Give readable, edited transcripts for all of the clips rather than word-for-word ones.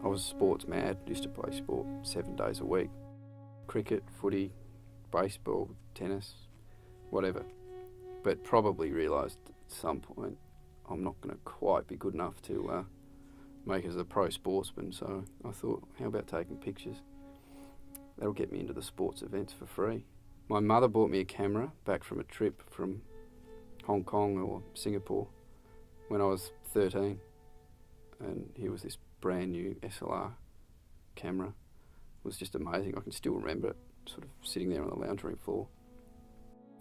I was sports mad, used to play sport 7 days a week. Cricket, footy, baseball, tennis, whatever. But probably realised at some point I'm not going to quite be good enough to make it as a pro sportsman, so I thought, how about taking pictures? That'll get me into the sports events for free. My mother bought me a camera back from a trip from Hong Kong or Singapore when I was 13, and here was this brand new SLR camera. It was just amazing. I can still remember it, sort of sitting there on the lounge room floor.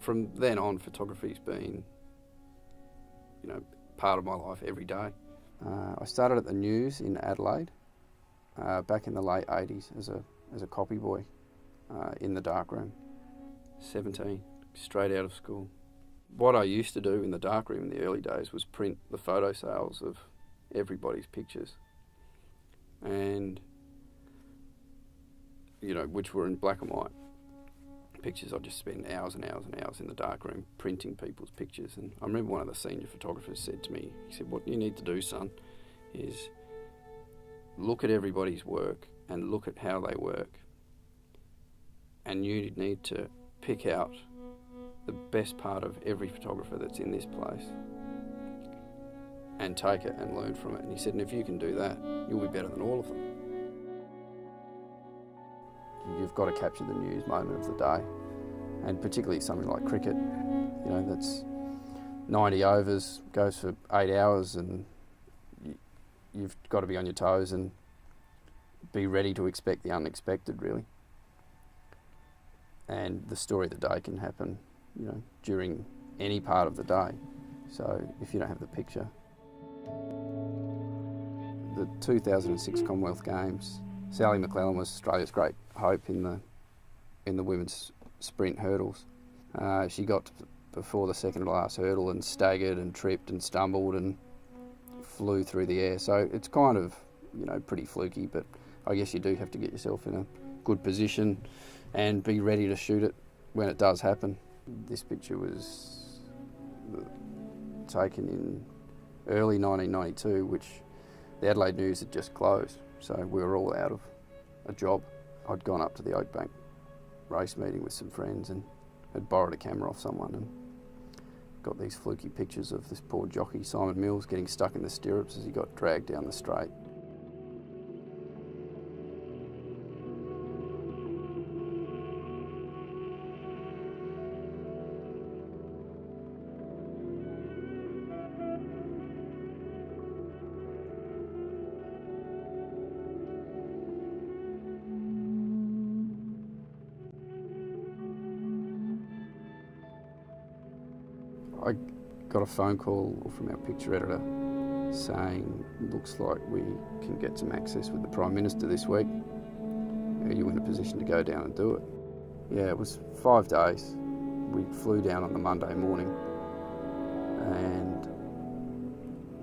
From then on, photography's been, part of my life every day. I started at the News in Adelaide back in the late 80s as a copy boy in the darkroom. 17, straight out of school. What I used to do in the darkroom in the early days was print the photo sales of everybody's pictures, and which were in black and white pictures. I'd just spend hours and hours and hours in the darkroom printing people's pictures. And I remember one of the senior photographers said to me, he said, "What you need to do, son, is look at everybody's work and look at how they work, and you need to pick out the best part of every photographer that's in this place and take it and learn from it." And he said, and if you can do that, you'll be better than all of them. You've got to capture the news moment of the day, and particularly something like cricket, that's 90 overs, goes for 8 hours, and you've got to be on your toes and be ready to expect the unexpected, really. And the story of the day can happen, during any part of the day. So if you don't have the picture. The 2006 Commonwealth Games, Sally McClellan was Australia's great hope in the women's sprint hurdles. She got before the second to last hurdle and staggered and tripped and stumbled and flew through the air. So it's kind of, pretty fluky, but I guess you do have to get yourself in a good position and be ready to shoot it when it does happen. This picture was taken in early 1992, which the Adelaide News had just closed, so we were all out of a job. I'd gone up to the Oakbank race meeting with some friends and had borrowed a camera off someone and got these fluky pictures of this poor jockey, Simon Mills, getting stuck in the stirrups as he got dragged down the straight. I got a phone call from our picture editor saying, "Looks like we can get some access with the Prime Minister this week. Are you in a position to go down and do it?" Yeah, it was 5 days. We flew down on the Monday morning, and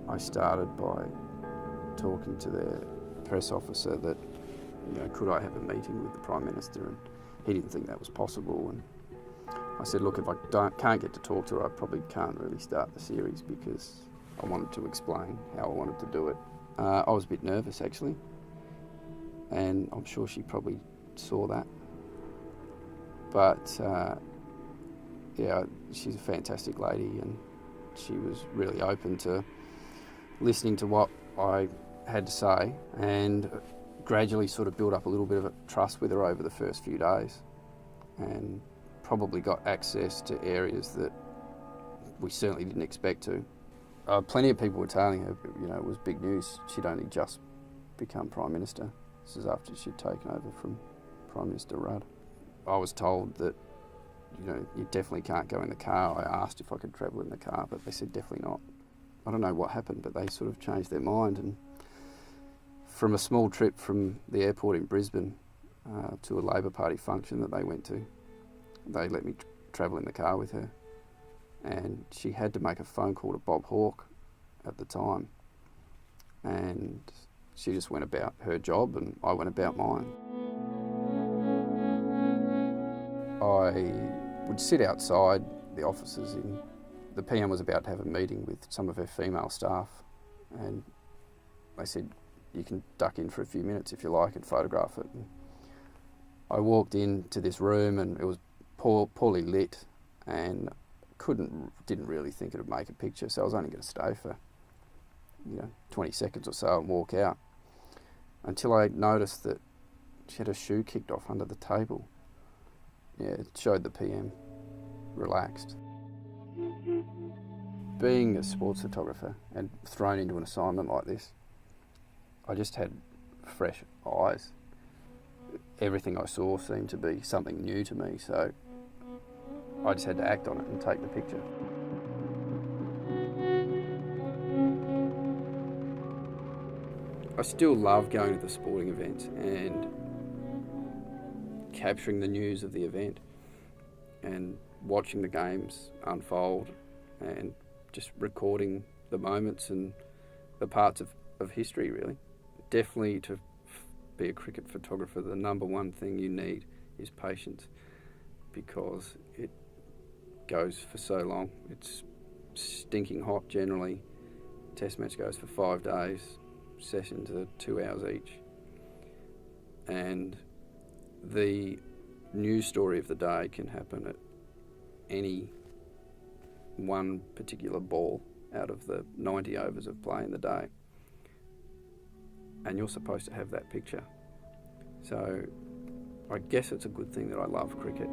I started by talking to their press officer that, could I have a meeting with the Prime Minister, and he didn't think that was possible. And I said, look, if I can't get to talk to her, I probably can't really start the series, because I wanted to explain how I wanted to do it. I was a bit nervous, actually, and I'm sure she probably saw that. But, she's a fantastic lady, and she was really open to listening to what I had to say, and gradually sort of built up a little bit of a trust with her over the first few days, and probably got access to areas that we certainly didn't expect to. Plenty of people were telling her, it was big news. She'd only just become Prime Minister. This is after she'd taken over from Prime Minister Rudd. I was told that, you definitely can't go in the car. I asked if I could travel in the car, but they said definitely not. I don't know what happened, but they sort of changed their mind. And from a small trip from the airport in Brisbane to a Labor Party function that they went to, they let me travel in the car with her, and she had to make a phone call to Bob Hawke at the time, and she just went about her job and I went about mine. I would sit outside the offices the PM was about to have a meeting with some of her female staff, and they said, you can duck in for a few minutes if you like and photograph it. And I walked into this room and it was poorly lit, and didn't really think it would make a picture, so I was only going to stay for 20 seconds or so and walk out, until I noticed that she had her shoe kicked off under the table. Yeah, it showed the PM relaxed. Being a sports photographer and thrown into an assignment like this, I just had fresh eyes. Everything I saw seemed to be something new to me, so I just had to act on it and take the picture. I still love going to the sporting events and capturing the news of the event and watching the games unfold and just recording the moments and the parts of history, really. Definitely to be a cricket photographer, the number one thing you need is patience, because it goes for so long. It's stinking hot generally. Test match goes for 5 days. Sessions are 2 hours each. And the news story of the day can happen at any one particular ball out of the 90 overs of play in the day. And you're supposed to have that picture. So I guess it's a good thing that I love cricket.